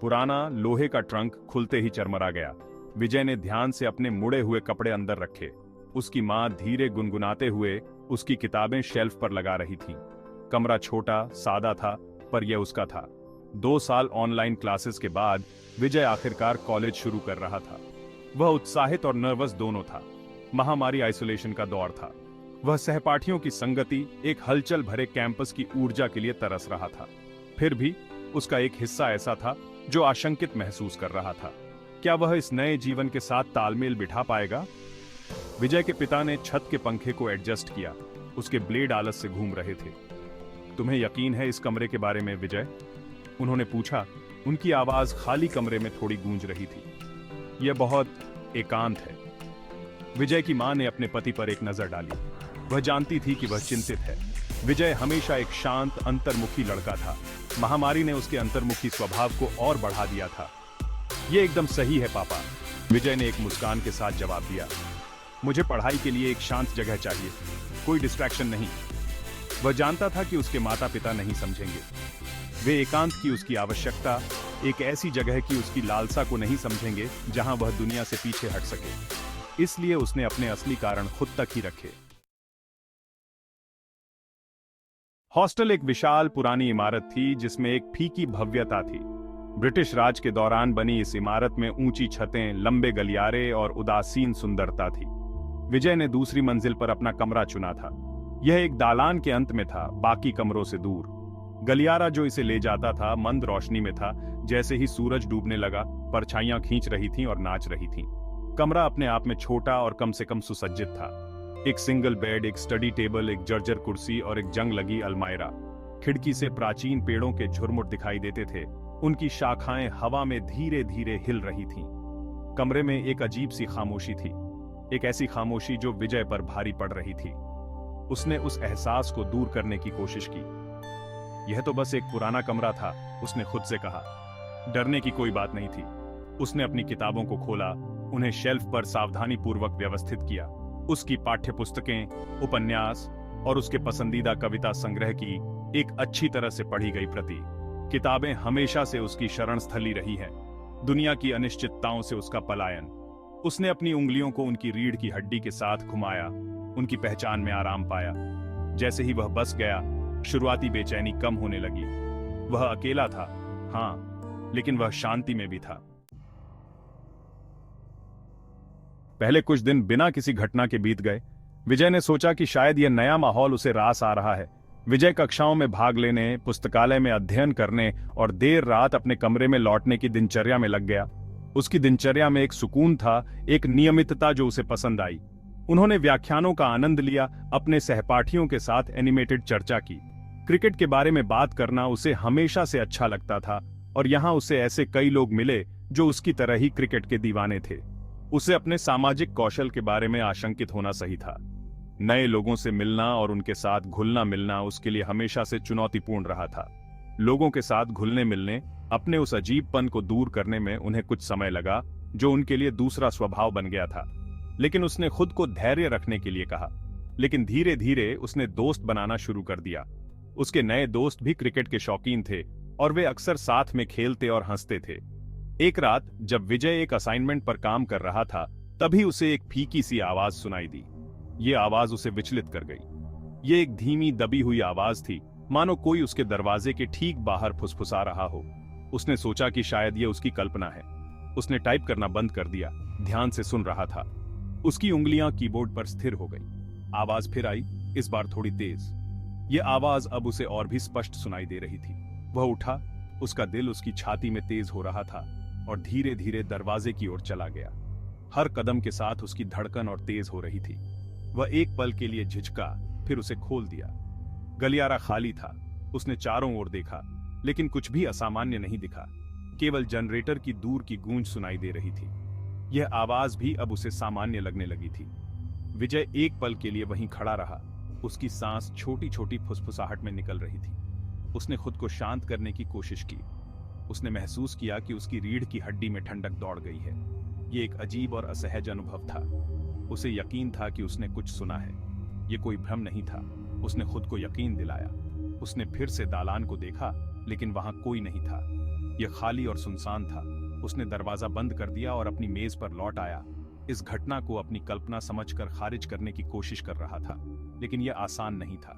पुराना लोहे का ट्रंक खुलते ही चरमरा गया। विजय ने ध्यान से अपने मुड़े हुए कपड़े अंदर रखे। उसकी मां धीरे गुनगुनाते हुए उसकी किताबें शेल्फ पर लगा रही थीं। कमरा छोटा सादा था, पर यह उसका था। 2 साल ऑनलाइन क्लासेस के बाद विजय आखिरकार कॉलेज शुरू कर रहा था। वह उत्साहित और नर्वस दोनों था। महामारी आइसोलेशन का दौर था। वह सहपाठियों की संगति, एक हलचल भरे कैंपस की ऊर्जा के लिए तरस रहा था। फिर भी उसका एक हिस्सा ऐसा था जो आशंकित महसूस कर रहा था। क्या वह इस नए जीवन के साथ तालमेल बिठा पाएगा? विजय के पिता ने छत के पंखे को एडजस्ट किया। उसके ब्लेड आलस से घूम रहे थे। तुम्हें यकीन है इस कमरे के बारे में, विजय? उन्होंने पूछा। उनकी आवाज खाली कमरे में थोड़ी गूंज रही थी। यह बहुत एकांत है। विजय की मां ने अपने पति पर एक नजर डाली। वह जानती थी कि वह चिंतित है। विजय हमेशा एक शांत, अंतर्मुखी लड़का था। महामारी ने उसके अंतर्मुखी स्वभाव को और बढ़ा दिया था। यह एकदम सही है पापा, विजय ने एक मुस्कान के साथ जवाब दिया। मुझे पढ़ाई के लिए एक शांत जगह चाहिए, कोई डिस्ट्रैक्शन नहीं। वह जानता था कि उसके माता पिता नहीं समझेंगे। वे एकांत की उसकी आवश्यकता, एक ऐसी जगह की उसकी लालसा को नहीं समझेंगे जहां वह दुनिया से पीछे हट सके। इसलिए उसने अपने असली कारण खुद तक ही रखे। हॉस्टल एक विशाल पुरानी इमारत थी जिसमें एक फीकी भव्यता थी। ब्रिटिश राज के दौरान बनी इस इमारत में ऊंची छतें, लंबे गलियारे और उदासीन सुंदरता थी। विजय ने दूसरी मंजिल पर अपना कमरा चुना था। यह एक दालान के अंत में था, बाकी कमरों से दूर। गलियारा जो इसे ले जाता था मंद रोशनी में था। जैसे ही सूरज डूबने लगा, परछाइयां खींच रही थीं और नाच रही थीं। कमरा अपने आप में छोटा और कम से कम सुसज्जित था। एक सिंगल बेड, एक स्टडी टेबल, एक जर्जर कुर्सी और एक जंग लगी अलमायरा। खिड़की से प्राचीन पेड़ों के झुरमुट दिखाई देते थे। उनकी शाखाएं हवा में धीरे धीरे हिल रही थीं। कमरे में एक अजीब सी खामोशी थी, एक ऐसी खामोशी जो विजय पर भारी पड़ रही थी। उसने उस एहसास को दूर करने की कोशिश की। यह तो बस एक पुराना कमरा था, उसने खुद से कहा। डरने की कोई बात नहीं थी। उसने अपनी किताबों को खोला, उन्हें शेल्फ पर सावधानीपूर्वक व्यवस्थित किया। उसकी पाठ्य पुस्तकें, उपन्यास और उसके पसंदीदा कविता संग्रह की एक अच्छी तरह से पढ़ी गई प्रति। किताबें हमेशा से उसकी शरण स्थली रही हैं। दुनिया की अनिश्चितताओं से उसका पलायन। उसने अपनी उंगलियों को उनकी रीढ़ की हड्डी के साथ घुमाया, उनकी पहचान में आराम पाया। जैसे ही वह बस गया, शुरुआती बेचैनी कम होने लगी। वह अकेला था, हाँ, लेकिन वह शांति में भी था। पहले कुछ दिन बिना किसी घटना के बीत गए। विजय ने सोचा कि शायद यह नया माहौल उसे रास आ रहा है। विजय कक्षाओं में भाग लेने, पुस्तकालय में अध्ययन करने और देर रात अपने कमरे में लौटने की दिनचर्या में लग गया। उसकी दिनचर्या में एक सुकून था, एक नियमितता जो उसे पसंद आई। उन्होंने व्याख्यानों का आनंद लिया, अपने सहपाठियों के साथ एनिमेटेड चर्चा की। क्रिकेट के बारे में बात करना उसे हमेशा से अच्छा लगता था और यहाँ उसे ऐसे कई लोग मिले जो उसकी तरह ही क्रिकेट के दीवाने थे। उसे अपने सामाजिक कौशल के बारे में आशंकित होना सही था। नए लोगों से मिलना और उनके साथ घुलना मिलना उसके लिए हमेशा से चुनौतीपूर्ण रहा था। लोगों के साथ घुलने मिलने, अपने उस अजीबपन को दूर करने में उन्हें कुछ समय लगा, जो उनके लिए दूसरा स्वभाव बन गया था। लेकिन उसने खुद को धैर्य रखने के लिए कहा। लेकिन धीरे धीरे उसने दोस्त बनाना शुरू कर दिया। उसके नए दोस्त भी क्रिकेट के शौकीन थे और वे अक्सर साथ में खेलते और हंसते थे। एक रात जब विजय एक असाइनमेंट पर काम कर रहा था, तभी उसे एक फीकी सी आवाज सुनाई दी। ये आवाज उसे विचलित कर गई। ये एक धीमी दबी हुई आवाज थी, मानो कोई उसके दरवाजे के ठीक बाहर फुसफुसा रहा हो। उसने सोचा कि शायद ये उसकी कल्पना है। उसने टाइप करना बंद कर दिया, ध्यान से सुन रहा था। उसकी उंगलियां कीबोर्ड पर स्थिर हो गई। आवाज फिर आई, इस बार थोड़ी तेज। ये आवाज अब उसे और भी स्पष्ट सुनाई दे रही थी। वह उठा, उसका दिल उसकी छाती में तेज हो रहा था और धीरे धीरे दरवाजे की ओर चला गया। हर कदम के साथ उसकी धड़कन और तेज हो रही थी। वह एक पल के लिए झिझका, फिर उसे खोल दिया। गलियारा खाली था। उसने चारों ओर देखा, लेकिन कुछ भी असामान्य नहीं दिखा। केवल जनरेटर की दूर की गूंज सुनाई दे रही थी। यह आवाज भी अब उसे सामान्य लगने लगी थी। विजय एक पल के लिए वहीं खड़ा रहा। उसकी सांस छोटी छोटी फुसफुसाहट में निकल रही थी। उसने खुद को शांत करने की कोशिश की। उसने महसूस किया कि उसकी रीढ़ की हड्डी में ठंडक दौड़ गई है। यह एक अजीब और असहज अनुभव था। उसे यकीन था कि उसने कुछ सुना है। यह कोई भ्रम नहीं था। उसने खुद को यकीन दिलाया। उसने फिर से दालान को देखा, लेकिन वहां कोई नहीं था। यह खाली और सुनसान था। उसने दरवाजा बंद कर दिया और अपनी मेज पर लौट आया। इस घटना को अपनी कल्पना समझकर खारिज करने की कोशिश कर रहा था, लेकिन यह आसान नहीं था।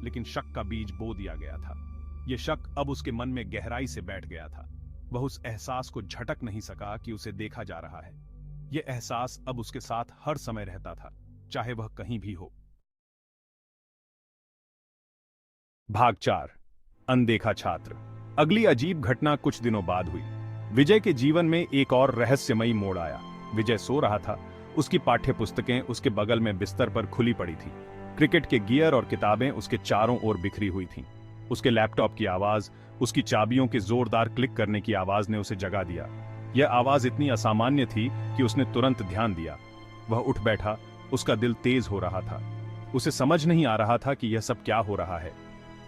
लेकिन शक का बीज बो दिया गया था। यह शक अब उसके मन में गहराई से बैठ गया था। वह उस एहसास को झटक नहीं सका कि उसे देखा जा रहा है। यह एहसास अब उसके साथ हर समय रहता था, चाहे वह कहीं भी हो। भाग 4, अनदेखा छात्र। अगली अजीब घटना कुछ दिनों बाद हुई। विजय के जीवन में एक और रहस्यमयी मोड़ आया। विजय सो रहा था। उसकी पाठ्य पुस्तकें उसके बगल में बिस्तर पर खुली पड़ी थी। क्रिकेट के गियर और किताबें उसके चारों ओर बिखरी हुई थीं। उसके लैपटॉप की आवाज, उसकी चाबियों के जोरदार क्लिक करने की आवाज ने उसे जगा दिया। यह आवाज इतनी असामान्य थी कि उसने तुरंत ध्यान दिया। वह उठ बैठा। उसका दिल तेज हो रहा था। उसे समझ नहीं आ रहा था कि यह सब क्या हो रहा है।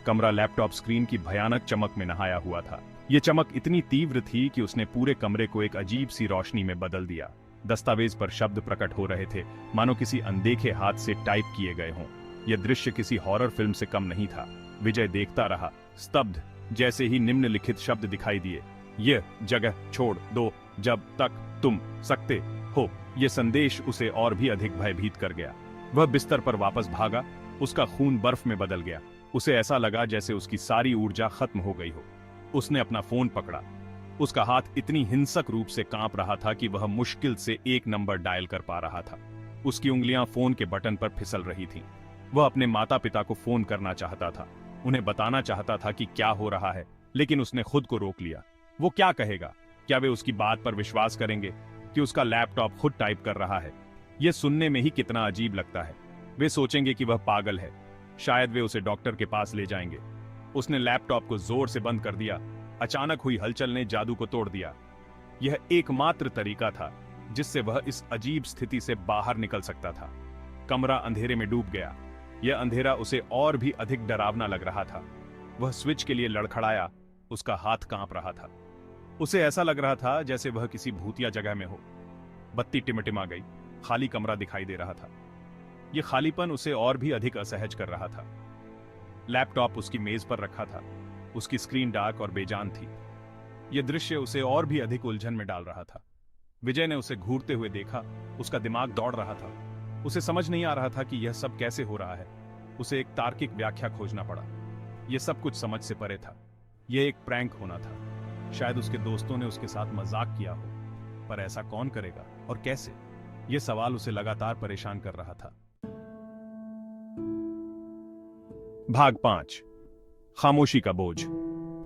कमरा लैपटॉप स्क्रीन की भयानक चमक में नहाया हुआ था। यह चमक इतनी तीव्र थी कि उसने पूरे कमरे को एक अजीब सी रोशनी में बदल दिया। दस्तावेज पर शब्द प्रकट हो रहे थे, मानो किसी अनदेखे हाथ से टाइप किए गए हों। यह दृश्य किसी हॉरर फिल्म से कम नहीं था। विजय देखता रहा, स्तब्ध। जैसे ही निम्नलिखित शब्द दिखाई दिए, यह जगह छोड़ दो जब तक तुम सकते हो। यह संदेश उसे और भी अधिक भयभीत कर गया। वह बिस्तर पर वापस भागा। उसका खून बर्फ में बदल गया। उसे ऐसा लगा जैसे उसकी सारी ऊर्जा खत्म हो गई हो। उसने अपना फोन पकड़ा। उसका हाथ इतनी हिंसक रूप से कांप रहा था कि वह मुश्किल से एक नंबर डायल कर पा रहा था। उसकी उंगलियां फोन के बटन पर फिसल रही थीं। वह अपने माता पिता को फोन करना चाहता था, उन्हें बताना चाहता था कि क्या हो रहा है, लेकिन उसने खुद को रोक लिया। वो क्या कहेगा? क्या वे उसकी बात पर विश्वास करेंगे कि उसका लैपटॉप खुद टाइप कर रहा है? यह सुनने में ही कितना अजीब लगता है। वे सोचेंगे कि वह पागल है। शायद वे उसे डॉक्टर के पास ले जाएंगे। उसने लैपटॉप को जोर से बंद कर दिया। अचानक हुई हलचल ने जादू को तोड़ दिया। यह एकमात्र तरीका था जिससे वह इस अजीब स्थिति से बाहर निकल सकता था। कमरा अंधेरे में डूब गया। यह अंधेरा उसे और भी अधिक डरावना लग रहा था। वह स्विच के लिए लड़खड़ाया। उसका हाथ कांप रहा था। उसे ऐसा लग रहा था जैसे वह किसी भूतिया जगह में हो। बत्ती टिमटिमा गई। खाली कमरा दिखाई दे रहा था। यह खालीपन उसे और भी अधिक असहज कर रहा था। लैपटॉप उसकी मेज पर रखा था। उसकी स्क्रीन डार्क और बेजान थी। यह दृश्य उसे और भी अधिक उलझन में डाल रहा था। विजय ने उसे घूरते हुए देखा। उसका दिमाग दौड़ रहा था। उसे समझ नहीं आ रहा था कि यह सब कैसे हो रहा है। उसे एक तार्किक व्याख्या खोजना पड़ा। यह सब कुछ समझ से परे था। यह एक प्रैंक होना था। शायद उसके दोस्तों ने उसके साथ मजाक किया हो, पर ऐसा कौन करेगा और कैसे? यह सवाल उसे लगातार परेशान कर रहा था। भाग 5, खामोशी का बोझ।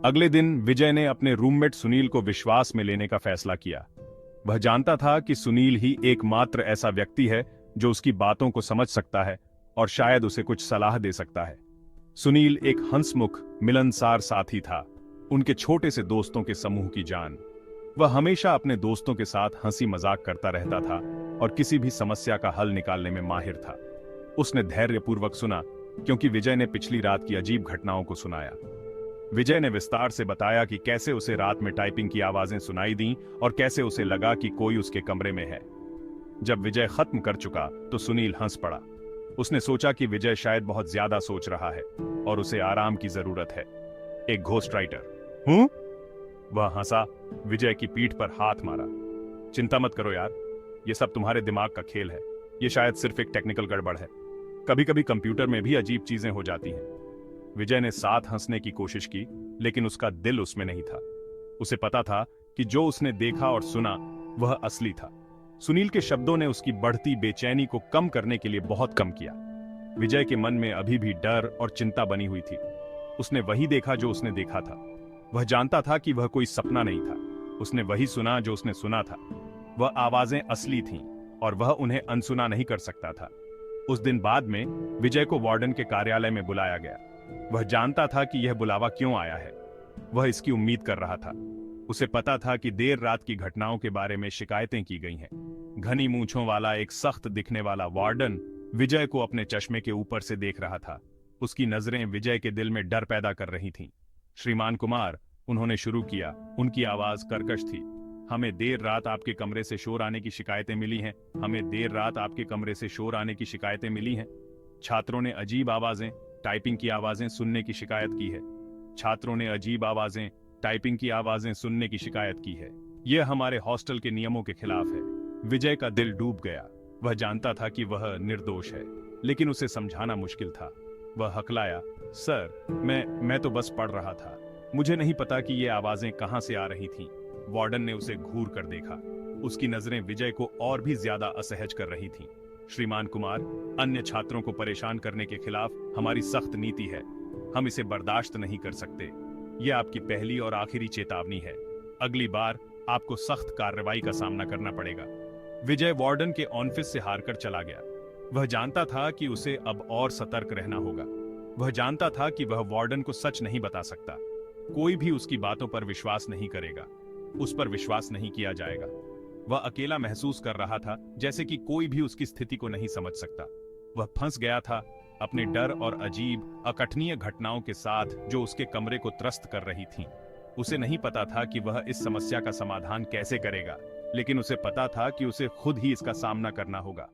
अगले दिन विजय ने अपने रूममेट सुनील को विश्वास में लेने का फैसला किया। वह जानता था कि सुनील ही एकमात्र ऐसा व्यक्ति है जो उसकी बातों को समझ सकता है और शायद उसे कुछ सलाह दे सकता है। सुनील एक हंसमुख, मिलनसार साथी था, उनके छोटे से दोस्तों के समूह की जान। वह हमेशा अपने दोस्तों के साथ हंसी मजाक करता रहता था और किसी भी समस्या का हल निकालने में माहिर था। उसने धैर्यपूर्वक सुना, क्योंकि विजय ने पिछली रात की अजीब घटनाओं को सुनाया। विजय ने विस्तार से बताया कि कैसे उसे रात में टाइपिंग की आवाजें सुनाई दीं और कैसे उसे लगा कि कोई उसके कमरे में है। जब विजय खत्म कर चुका तो सुनील हंस पड़ा। उसने सोचा कि विजय शायद बहुत ज्यादा सोच रहा है और उसे आराम की जरूरत है। एक घोस्ट राइटर हूं? वह हंसा। विजय की पीठ पर हाथ मारा। चिंता मत करो यार, यह सब तुम्हारे दिमाग का खेल है। यह शायद सिर्फ एक टेक्निकल गड़बड़ है। कभी कभी कंप्यूटर में भी अजीब चीजें हो जाती हैं। विजय ने साथ हंसने की कोशिश की, लेकिन उसका दिल उसमें नहीं था। उसे पता था कि जो उसने देखा और सुना वह असली था। सुनील के शब्दों ने उसकी बढ़ती बेचैनी को कम करने के लिए बहुत कम किया। विजय के मन में अभी भी डर और चिंता बनी हुई थी। उसने वही देखा जो उसने देखा था। वह जानता था कि वह कोई सपना नहीं था। उसने वही सुना जो उसने सुना था। वह आवाजें असली थीं और वह उन्हें अनसुना नहीं कर सकता था। उस दिन बाद में विजय को वार्डन के कार्यालय में बुलाया गया। वह जानता था कि यह बुलावा क्यों आया है। वह इसकी उम्मीद कर रहा था। उसे पता था कि देर रात की घटनाओं के बारे में शिकायतें की गई हैं। घनी मूंछों वाला एक सख्त दिखने वाला वार्डन विजय को अपने चश्मे के ऊपर से देख रहा था। उसकी नजरें विजय के दिल में डर पैदा कर रही थीं। श्रीमान कुमार, उन्होंने शुरू किया। उनकी आवाज कर्कश थी। हमें देर रात आपके कमरे से शोर आने की शिकायतें मिली हैं। हमें देर रात आपके कमरे से शोर आने की शिकायतें मिली हैं। छात्रों ने अजीब आवाजें, टाइपिंग की आवाजें सुनने की शिकायत की है। छात्रों ने अजीब आवाजें, टाइपिंग की आवाजें सुनने की शिकायत की है। यह हमारे हॉस्टल के नियमों के खिलाफ है। विजय का दिल डूब गया। वह जानता था कि वह निर्दोष है, लेकिन उसे समझाना मुश्किल था। वह हकलाया, सर, मैं तो बस पढ़ रहा था। मुझे नहीं पता कि ये आवाजें कहां से आ रही थीं। वार्डन ने उसे घूर कर देखा। उसकी नजरें विजय को और भी ज्यादा असहज कर रही थीं। श्रीमान कुमार, अन्य छात्रों को परेशान करने के खिलाफ हमारी सख्त नीति है। हम इसे बर्दाश्त नहीं कर सकते। यह आपकी पहली और आखिरी चेतावनी है। अगली बार आपको सख्त कार्रवाई का सामना करना पड़ेगा। विजय वार्डन के ऑफिस से हारकर चला गया। वह जानता था कि उसे अब और सतर्क रहना होगा। वह जानता था कि वह वार्डन को सच नहीं बता सकता। कोई भी उसकी बातों पर विश्वास नहीं करेगा। उस पर विश्वास नहीं किया जाएगा। वह अकेला महसूस कर रहा था, जैसे कि कोई भी उसकी स्थिति को नहीं समझ सकता। वह फंस गया था अपने डर और अजीब अकथनीय घटनाओं के साथ जो उसके कमरे को त्रस्त कर रही थीं। उसे नहीं पता था कि वह इस समस्या का समाधान कैसे करेगा, लेकिन उसे पता था कि उसे खुद ही इसका सामना करना होगा।